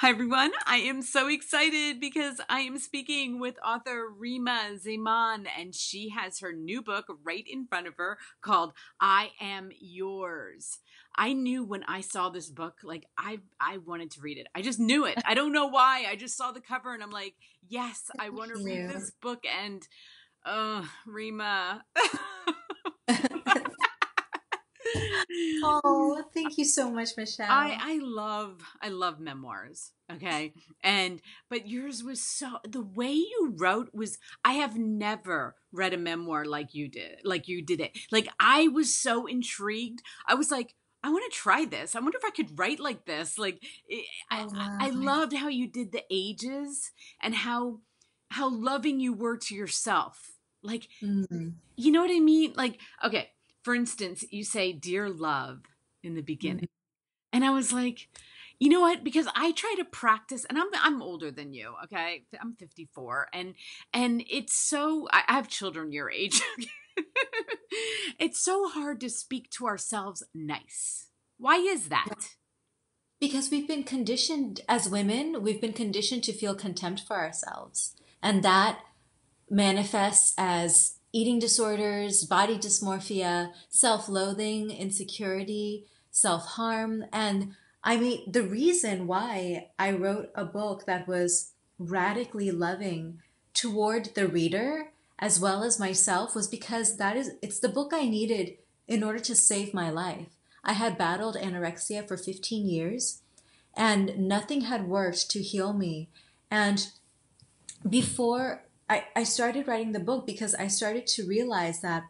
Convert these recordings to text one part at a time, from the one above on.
Hi, everyone. I am so excited because I am speaking with author Reema Zaman, and she has her new book right in front of her called I Am Yours. I knew when I saw this book, like I wanted to read it. I just knew it. I don't know why. I just saw the cover and I'm like, yes, I want to read You. this book. And Reema. Oh, thank you so much, Michelle. I love memoirs. Okay. But yours was the way you wrote was, I have never read a memoir like you did it. Like, I was so intrigued. I was like, I want to try this. I wonder if I could write like this. Like, Oh, I wow. loved how you did the ages and how loving you were to yourself. Like, Mm, you know what I mean? Like, okay, for instance, you say, "Dear love," in the beginning. mm. And I was like, you know what? Because I try to practice, and I'm older than you. Okay, I'm 54, and it's so I have children your age. It's so hard to speak to ourselves nice. Why is that? Because we've been conditioned as women, we've been conditioned to feel contempt for ourselves. And that manifests as eating disorders, body dysmorphia, self loathing, insecurity, self harm. And I mean, the reason why I wrote a book that was radically loving toward the reader as well as myself was because it's the book I needed in order to save my life. I had battled anorexia for 15 years and nothing had worked to heal me. And before I started writing the book because I started to realize that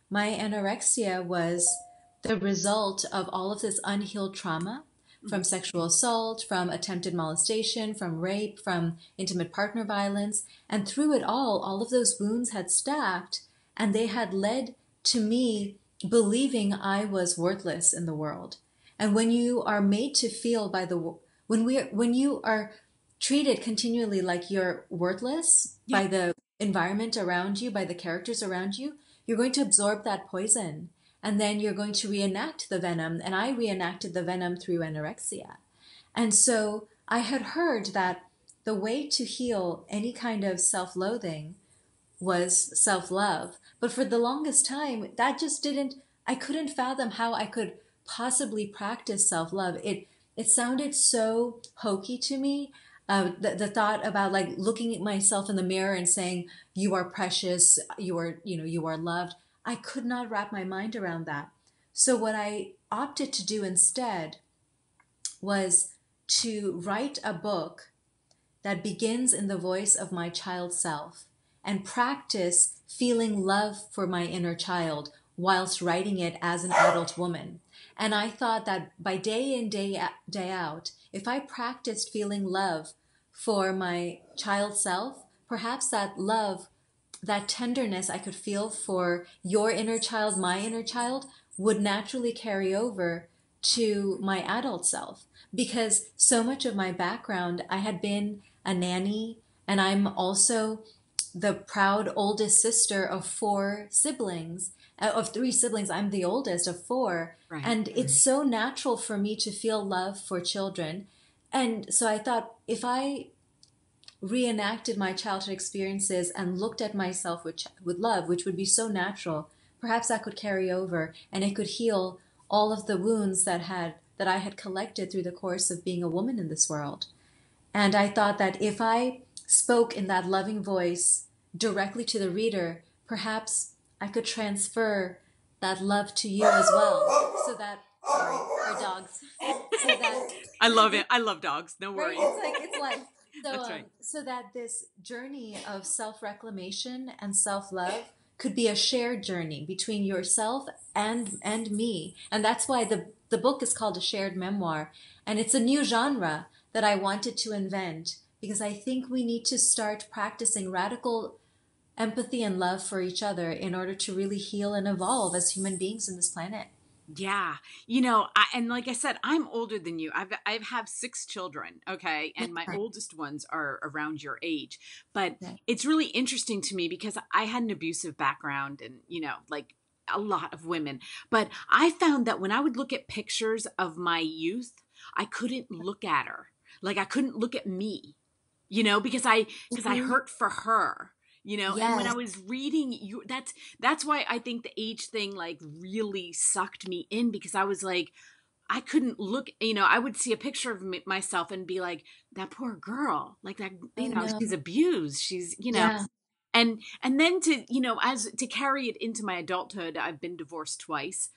my anorexia was the result of all of this unhealed trauma from sexual assault, from attempted molestation, from rape, from intimate partner violence. And through it all of those wounds had stacked and they had led to me believing I was worthless in the world. And when you are made to feel by when you are treated continually like you're worthless Yeah. by the environment around you, by the characters around you, you're going to absorb that poison and then you're going to reenact the venom. And I reenacted the venom through anorexia. And so I had heard that the way to heal any kind of self loathing was self love. But for the longest time, I couldn't fathom how I could possibly practice self love. It sounded so hokey to me. The thought about like looking at myself in the mirror and saying, you are precious, you are loved. I could not wrap my mind around that. So what I opted to do instead was to write a book that begins in the voice of my child self and practice feeling love for my inner child whilst writing it as an adult woman. And I thought that by day in, day out, if I practiced feeling love for my child self, perhaps that love, that tenderness I could feel for your inner child, my inner child, would naturally carry over to my adult self. Because so much of my background, I had been a nanny, and I'm also the proud oldest sister of four siblings, of three siblings. I'm the oldest of four. Right. And it's so natural for me to feel love for children. And so I thought if I reenacted my childhood experiences and looked at myself with love, which would be so natural, perhaps that could carry over and it could heal all of the wounds that I had collected through the course of being a woman in this world. And I thought that if I spoke in that loving voice directly to the reader, perhaps I could transfer that love to you as well. So that, sorry, our dogs. So I love that it. I love dogs. No right? worries. It's life. That's right. So that this journey of self-reclamation and self-love could be a shared journey between yourself and me. And that's why the book is called a shared memoir. And it's a new genre that I wanted to invent because I think we need to start practicing radical empathy and love for each other in order to really heal and evolve as human beings in this planet. Yeah. And like I said, I'm older than you. I have six children. Okay. And my oldest ones are around your age, but Yeah. it's really interesting to me because I had an abusive background and, like a lot of women, but I found that when I would look at pictures of my youth, I couldn't look at her. like I couldn't look at me, you know, because I Mhm. hurt for her, you know. And when I Yes. was reading you, that's why I think the age thing like really sucked me in, because I was like, I couldn't look, you know, I would see a picture of myself and be like, that poor girl, like that, you Oh know, no. she's abused, she's, you know. Yeah. And then to, you know, as to carry it into my adulthood, I've been divorced twice.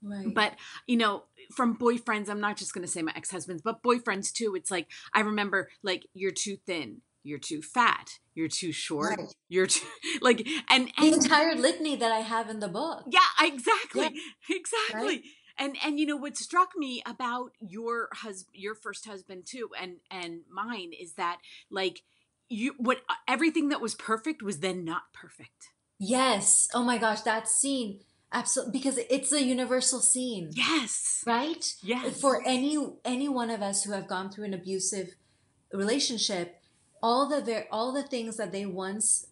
Right. But, you know, from boyfriends, I'm not just going to say my ex-husbands, but boyfriends too. It's like, I remember like, you're too thin, you're too fat, you're too short, Right. you're too like, The and entire litany that I have in the book. yeah, Yeah. exactly. Right. Exactly. And you know what struck me about your first husband too, and mine, is that like, you what everything that was perfect was then not perfect. Yes. Oh my gosh, that scene. Absolutely, because it's a universal scene, Yes. right? Yes. For any one of us who have gone through an abusive relationship, all the things that they once,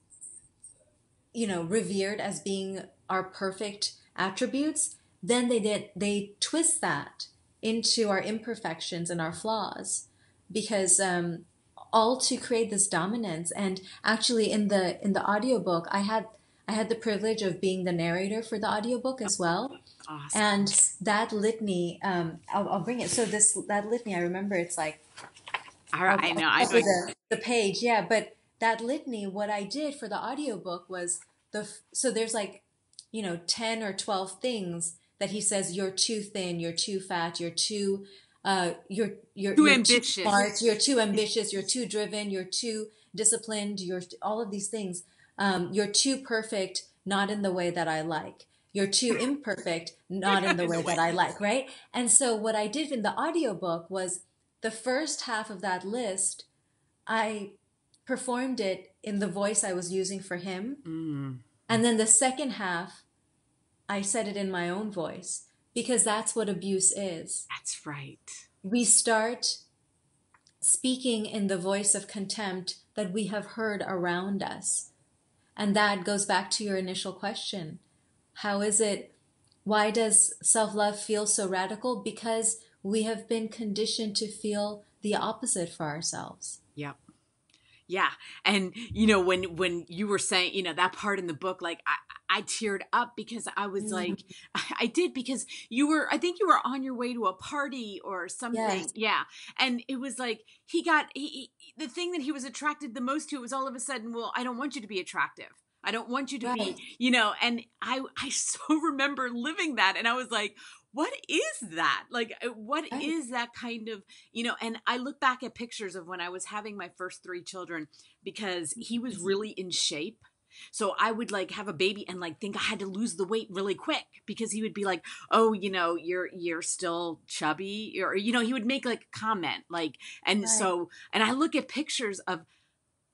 revered as being our perfect attributes, then they twist that into our imperfections and our flaws, because all to create this dominance. And actually, in the audiobook, I had the privilege of being the narrator for the audiobook as well. Awesome. And that litany, I'll bring it. So that litany, I remember it's like, I I'll know. I'm cover like, the page, yeah. But that litany, what I did for the audiobook was so there's like, 10 or 12 things that he says: you're too thin, you're too fat, you're too, too you're too ambitious. smart, you're too ambitious, you're too driven, you're too disciplined, you're all of these things. You're too perfect, not in the way that I like. You're too imperfect, not in the In the way way. that I like, right? And so what I did in the audiobook was the first half of that list, I performed it in the voice I was using for him. Mm, And then the second half, I said it in my own voice, because that's what abuse is. that's right. We start speaking in the voice of contempt that we have heard around us. And that goes back to your initial question. How is it? Why does self love feel so radical? Because we have been conditioned to feel the opposite for ourselves. Yep. Yeah. And you know, when you were saying, you know, that part in the book, like I teared up, because I was Mm, like, I did, because I think you were on your way to a party or something. yes, Yeah. And it was like, the thing that he was attracted the most to was all of a sudden, well, I don't want you to be attractive. I don't want you to be, right, you know, and I so remember living that. And I was like, what is that? Like, what right. is that kind of, you know? And I look back at pictures of when I was having my first three children, because he was really in shape. So I would like have a baby and like think I had to lose the weight really quick, because he would be like, "Oh, you know, you're still chubby," or you know, he would make like a comment like, and Right. so, and I look at pictures of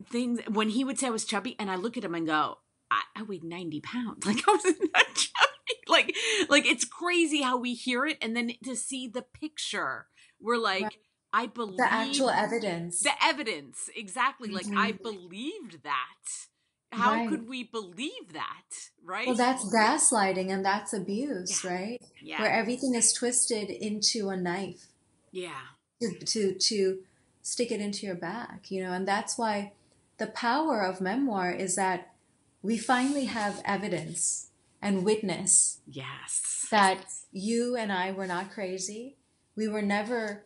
things when he would say I was chubby, and I look at him and go, I weighed 90 pounds. Like I was not chubby. Like it's crazy how we hear it, and then to see the picture, we're Right. like, I The believe actual evidence. the evidence. Exactly. Like I Mhm. believed that. How Right. could we believe that? Well, Right? that's gaslighting and that's Yeah. abuse, right? Yeah. Where everything is twisted into a knife Yeah. to stick it into your back, and that's why the power of memoir is that we finally have evidence and witness Yes. that you and I were not crazy. We were never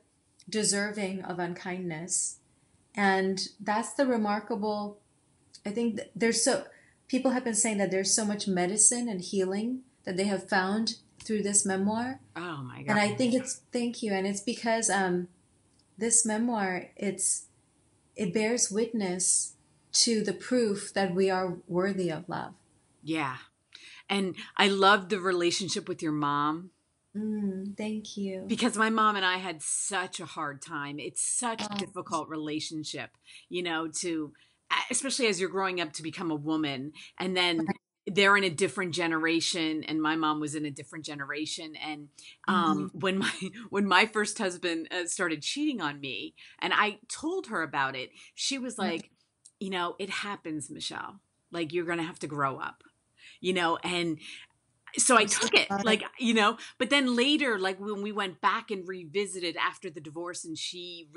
deserving of unkindness. And that's the remarkable, I think people have been saying that there's so much medicine and healing that they have found through this memoir. Oh my And God. I think thank you. And it's because this memoir, it bears witness to the proof that we are worthy of love. Yeah. And I loved the relationship with your mom, Thank you. because my mom and I had such a hard time. It's such a Oh, difficult relationship, you know, especially as you're growing up to become a woman, and then they're in a different generation, and my mom was in a different generation. And mhm. when my first husband started cheating on me, and I told her about it, she was Right. like, you know, it happens, Michelle. Like, you're gonna have to grow up, you know. And So I I'm so took it, sorry. like, but then later, like when we went back and revisited after the divorce, and she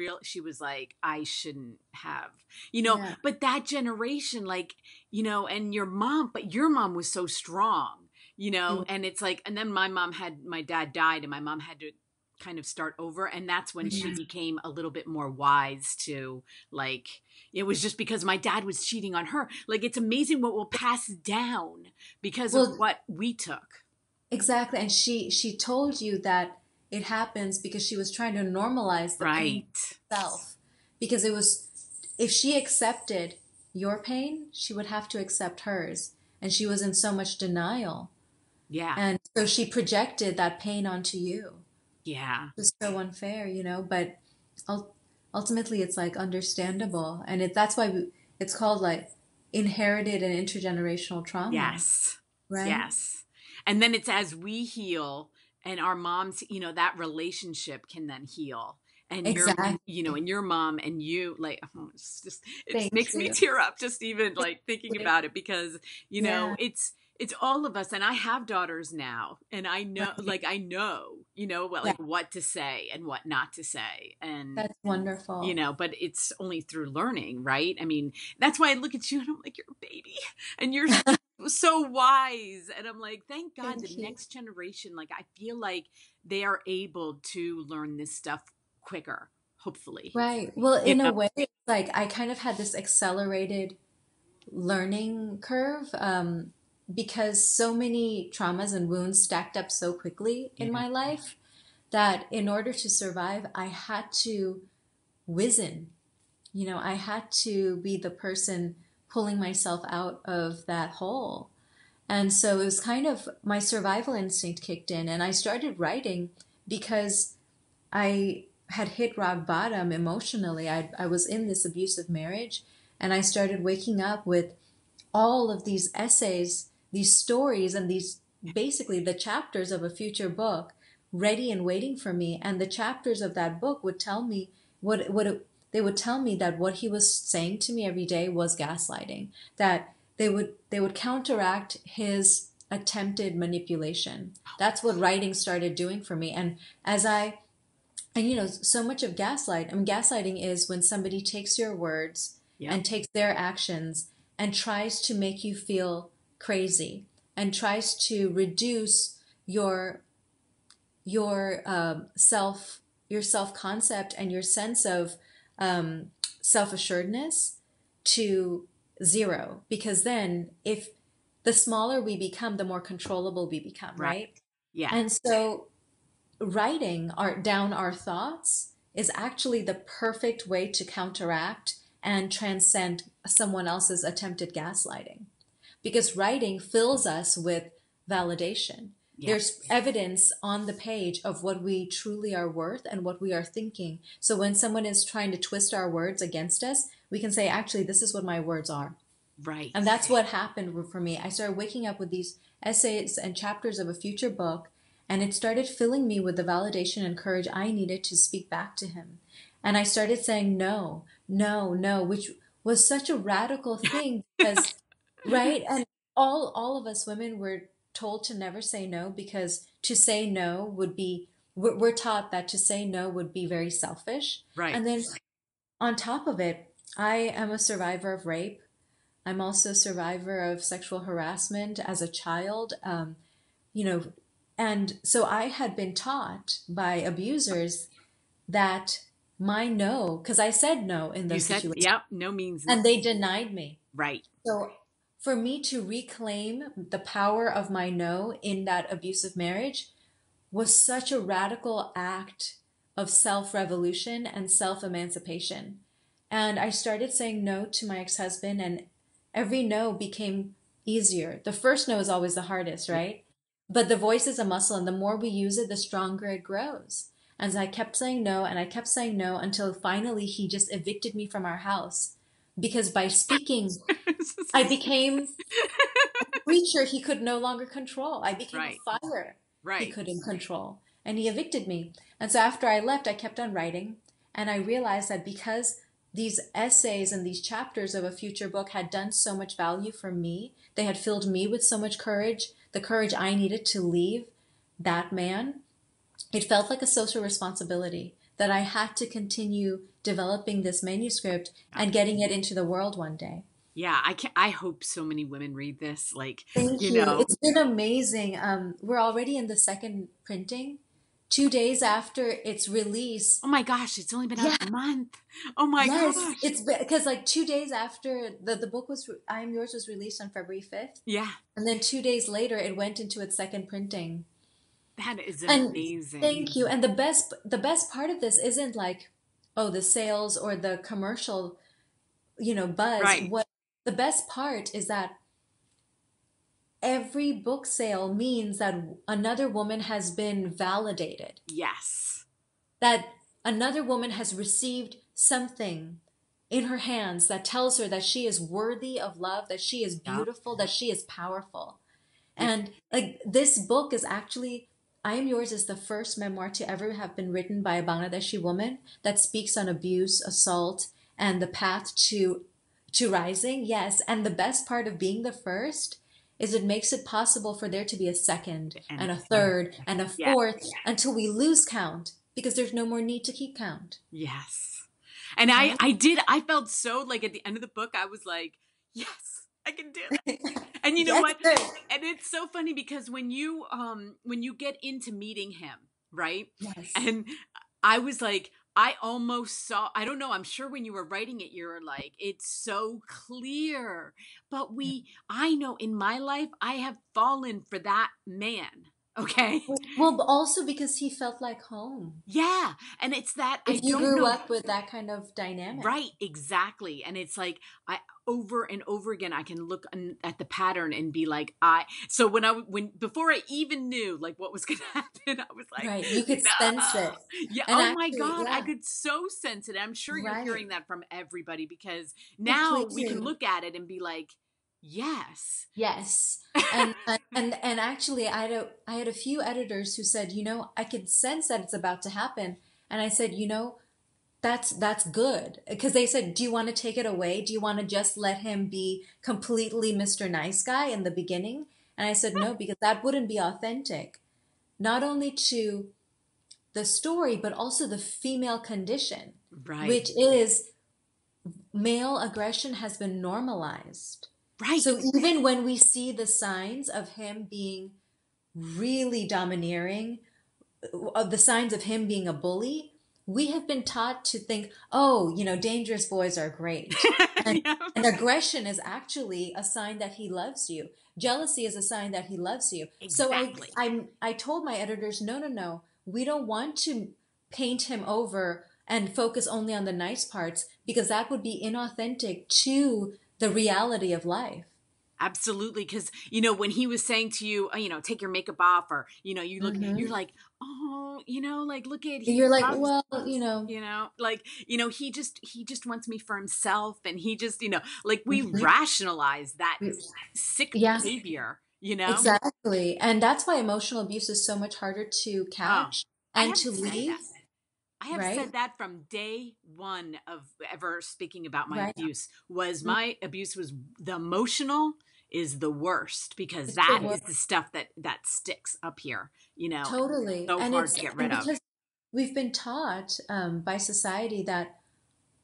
was like, I shouldn't have, Yeah. but that generation, like, and your mom was so strong, Yeah. and it's like, and then my dad died, and my mom had to kind of start over, and that's when she Mhm. became a little bit more wise to, like, it was just because my dad was cheating on her. Like, it's amazing what will pass down because of Well, what we took. exactly. And she told you that it happens because she was trying to normalize the pain Right. herself. Because it was, if she accepted your pain, she would have to accept hers. And she was in so much denial. Yeah. And so she projected that pain onto you. Yeah. It's so unfair, but ul- ultimately it's like understandable. And that's why it's called like inherited and intergenerational trauma, Yes. right? Yes. And then it's as we heal and our moms, that relationship can then heal. And Exactly. and your mom and you, like, oh, it Thank makes me you. tear up just even like thinking You. about it because, Yeah. it's all of us. And I have daughters now, and I know, Right. like, Yeah. what to say and what not to say. And, That's wonderful. but it's only through learning, right? I mean, that's why I look at you and I'm like, you're a baby and you're so wise. And I'm like, thank God the Thank you. next generation, like, I feel like they are able to learn this stuff quicker, hopefully. Right. Well, You in a know? way, it's like I kind of had this accelerated learning curve, because so many traumas and wounds stacked up so quickly in Yeah. my life that in order to survive, I had to wizen. I had to be the person pulling myself out of that hole. And so it was kind of my survival instinct kicked in, and I started writing because I had hit rock bottom emotionally. I was in this abusive marriage, and I started waking up with all of these essays, these stories, and these basically the chapters of a future book ready and waiting for me. And the chapters of that book would tell me they would tell me that what he was saying to me every day was gaslighting, that they would counteract his attempted manipulation. That's what writing started doing for me. And as I and so much of gaslighting is when somebody takes your words Yep. and takes their actions and tries to make you feel crazy and tries to reduce your your self your self concept and your sense of um, self assuredness to zero. Because then, if the smaller we become, the more controllable we become, Right. right? Yeah. And so writing down our thoughts is actually the perfect way to counteract and transcend someone else's attempted gaslighting, because writing fills us with validation. Yep. There's evidence on the page of what we truly are worth and what we are thinking. So when someone is trying to twist our words against us, we can say, actually, this is what my words are. Right. And that's what happened for me. I started waking up with these essays and chapters of a future book, and it started filling me with the validation and courage I needed to speak back to him. And I started saying no, no, no, which was such a radical thing because, right? And all of us women were told to never say no, because to say no would be, we're taught that to say no would be very selfish. Right. And then on top of it, I am a survivor of rape. I'm also a survivor of sexual harassment as a child. You know, and so I had been taught by abusers that my no, because I said no in You those said, situations, yep, no means no. and they denied me. Right. So for me to reclaim the power of my no in that abusive marriage was such a radical act of self revolution and self emancipation. And I started saying no to my ex husband, and every no became easier. The first no is always the hardest, Yeah. right? But the voice is a muscle, and the more we use it, the stronger it grows. And so I kept saying no, and I kept saying no until finally he just evicted me from our house. Because by speaking, I became creature he could no longer control. I became a Right. fire he Right. couldn't control. And he evicted me. And so after I left, I kept on writing. And I realized that because these essays and these chapters of a future book had done so much value for me, they had filled me with so much courage, the courage I needed to leave that man, it felt like a social responsibility that I had to continue developing this manuscript and getting it into the world one day. Yeah, I hope so many women read this. Like, Thank you you. know, It's been amazing. We're already in the second printing. 2 days after its release. oh my gosh, it's only been out Yeah, a month. Oh my yes. gosh. It's because like 2 days after the book was, I Am Yours was released on February 5th. Yeah, And then 2 days later, it went into its second printing. that is And amazing. thank you. And the best part of this isn't like, oh, the sales or the commercial, buzz. Right. What the best part is that every book sale means that another woman has been validated, Yes. that another woman has received something in her hands that tells her that she is worthy of love, that she is Yep. beautiful, that she is powerful. Yep. And like this book is actually, I Am Yours is the first memoir to ever have been written by a Bangladeshi woman that speaks on abuse, assault, and the path to rising. Yes, and the best part of being the first is it makes it possible for there to be a second And and a third and a yeah. fourth until we lose count because there's no more need to keep count. Yes. And Right? I felt so like at the end of the book, I was like, yes, I can do it. And you know Yes, what? sir. And it's so funny because when you get into meeting him, right? Yes. And I was like, I almost saw, I don't know, I'm sure when you were writing it, you were like, it's so clear. But I know in my life, I have fallen for that man. Okay. Well, but also because he felt like home. Yeah. And it's that I If you don't grew know. up with that kind of dynamic. Right, exactly. And it's like I over and over again I can look at the pattern and be like so when before I even knew like what was going to happen, I was like, Right. You could sense no. it. Yeah, And oh my actually, god, I yeah, could so sense it. I'm sure you're right. hearing that from everybody because Oh, now please we can do. look at it and be like, yes. Yes. And actually I had a few editors who said, I could sense that it's about to happen. And I said, that's good. Because they said, do you want to take it away? Do you want to just let him be completely Mr. Nice Guy in the beginning? And I said, no, because that wouldn't be authentic. Not only to the story, but also the female condition, Right. which is male aggression has been normalized. Right. So even when we see the signs of him being really domineering, of the signs of him being a bully, we have been taught to think, oh, dangerous boys are great. And, Yeah. and aggression is actually a sign that he loves you. Jealousy is a sign that he loves you. So Exactly. I told my editors, no, no, no, we don't want to paint him over and focus only on the nice parts because that would be inauthentic to the reality of life. Absolutely. Because, when he was saying to you, take your makeup off or, you're Hmm. like, oh, like, look at, he You're like, loves well, us, like, he just wants me for himself. And he just, like we mhm. rationalize that sick Yeah. behavior. Exactly. And that's why emotional abuse is so much harder to Oh, catch I and have to said leave, that. I have right? said that from day one of ever speaking about my Right. abuse was Mm, my abuse was the emotional is the worst because it's the that worst. is the stuff that sticks up here, Totally. so And hard to get rid of. because we've been taught by society that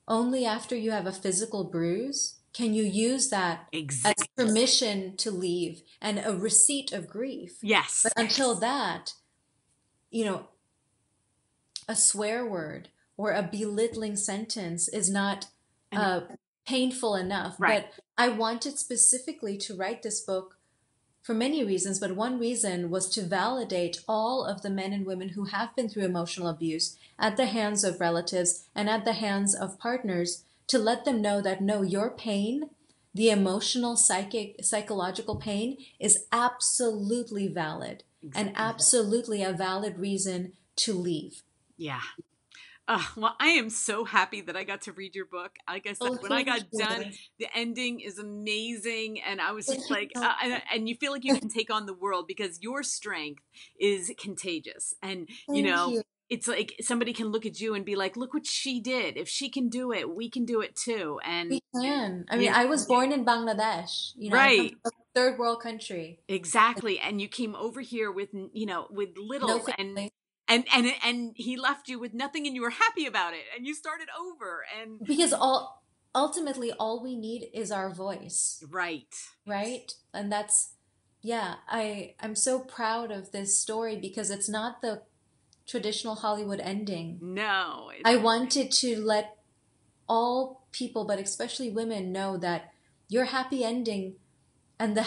only after you have a physical bruise can you use that as Exactly. permission to leave and a receipt of grief. But Yes. until that, you know, a swear word or a belittling sentence is not And uh, painful enough. right. But I wanted specifically to write this book for many reasons, but one reason was to validate all of the men and women who have been through emotional abuse at the hands of relatives and at the hands of partners to let them know that no, your pain, the emotional, psychological pain is absolutely valid and Exactly. absolutely a valid reason to leave. Yeah. Well, I am so happy that I got to read your book. Like I said, Oh, when I thank got you. done, the ending is amazing. And I was just Thank you like, so and you feel like you can take on the world because your strength is contagious. And, Thank you. it's like somebody can look at you and be like, look what she did. If she can do it, we can do it too. And, We can. I mean, you know, I was born in Bangladesh. I come right. third world country. Exactly. And you came over here with, with No little, family. and he left you with nothing, and you were happy about it, and you started over. And Because ultimately all we need is our voice, right. right? And that's, yeah, I'm so proud of this story because it's not the traditional Hollywood ending. No, I wanted to let all people, but especially women, know that your happy ending and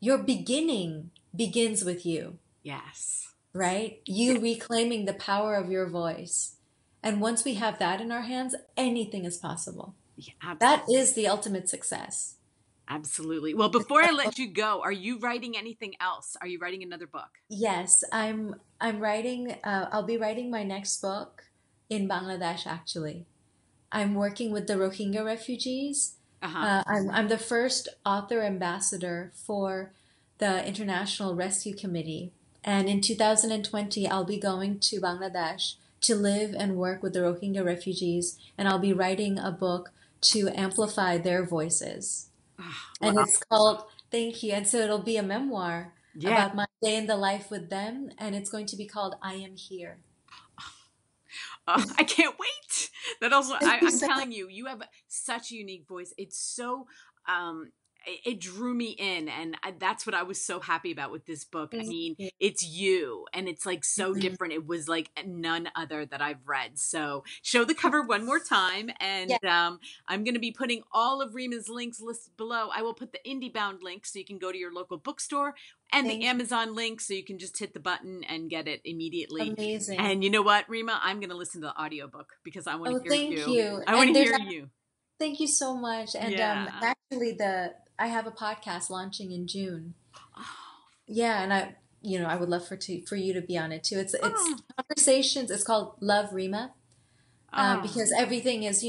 your beginning begins with you, yes. right? Yeah, You reclaiming the power of your voice. And once we have that in our hands, anything is possible. yeah, That is the ultimate success. absolutely. Well, before I let you go, are you writing anything else? Are you writing another book? Yes, I'm writing I'll be writing my next book in Bangladesh actually. I'm working with the Rohingya refugees. Uh-huh. I'm the first author ambassador for the International Rescue Committee. And in 2020, I'll be going to Bangladesh to live and work with the Rohingya refugees. And I'll be writing a book to amplify their voices. And Well, it's called, thank you. And so it'll be a memoir yeah. about my day in the life with them. And it's going to be called I Am Here. I can't wait. That also, Thank you I'm so much. telling you, you have such a unique voice. It's so, it drew me in, and that's what I was so happy about with this book. I Thank mean, you. it's you, and it's like so Mhm. different. It was like none other that I've read. So, show the cover one more time, and Yeah, I'm going to be putting all of Reema's links listed below. I will put the IndieBound link so you can go to your local bookstore, and the thank you. Amazon link so you can just hit the button and get it immediately. Amazing. And you know what, Reema? I'm going to listen to the audiobook because I want to Oh, hear thank you. you. I want And to hear you. thank you so much. And Yeah. actually I have a podcast launching in June. Oh, Yeah, and I would love for you to be on it too. It's oh, conversations. It's called Love Rima, oh. because everything is, I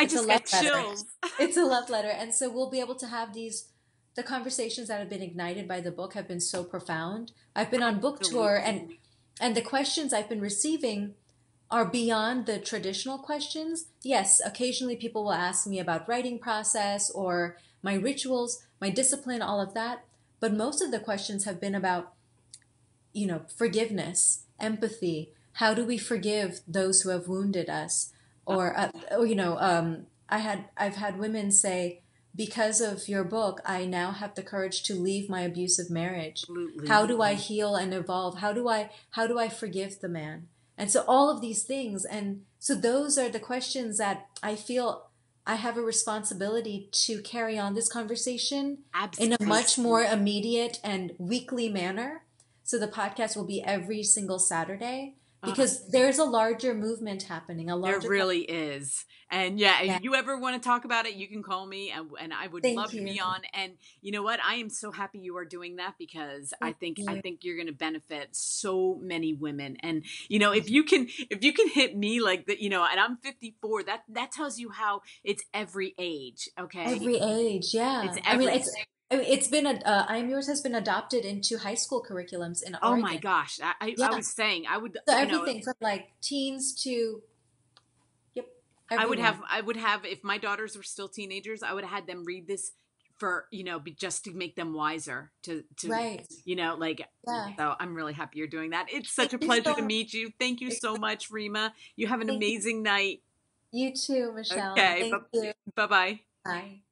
it's a just love got letter. chills. It's a love letter. And so we'll be able to have the conversations that have been ignited by the book have been so profound. I've been on book tour Absolutely. and the questions I've been receiving are beyond the traditional questions. Yes, occasionally people will ask me about writing process or my rituals, my discipline, all of that. But most of the questions have been about, forgiveness, empathy. How do we forgive those who have wounded us? Uh, I've had women say, because of your book, I now have the courage to leave my abusive marriage. How Absolutely. do I heal and evolve? How do I forgive the man? And so all of these things, and so those are the questions that I feel I have a responsibility to carry on this conversation in a Absolutely. much more immediate and weekly manner. So the podcast will be every single Saturday Uh, because there's a larger movement happening, a there larger. really is. And yeah, Yeah. if you ever want to talk about it, you can call me, and I would Thank love to you. be on. And you know what? I am so happy you are doing that because Thank I you. think you're going to benefit so many women. And if you can hit me like that, and I'm 54, that tells you how it's every age, okay? Every age, It's yeah. every It's been I Am Yours has been adopted into high school curriculums in Oh my Oregon. gosh. I Yeah. was saying I would, So everything from like teens to, yep, everyone. I would have, if my daughters were still teenagers, I would have had them read this for, just to make them wiser Right. like, Yeah. so I'm really happy you're doing that. It's Thank such a you pleasure so to much. meet you. Thank you so much, Reema. You have an Thank you. amazing night. You too, Michelle. Okay. Thank you. Bye bye. Bye.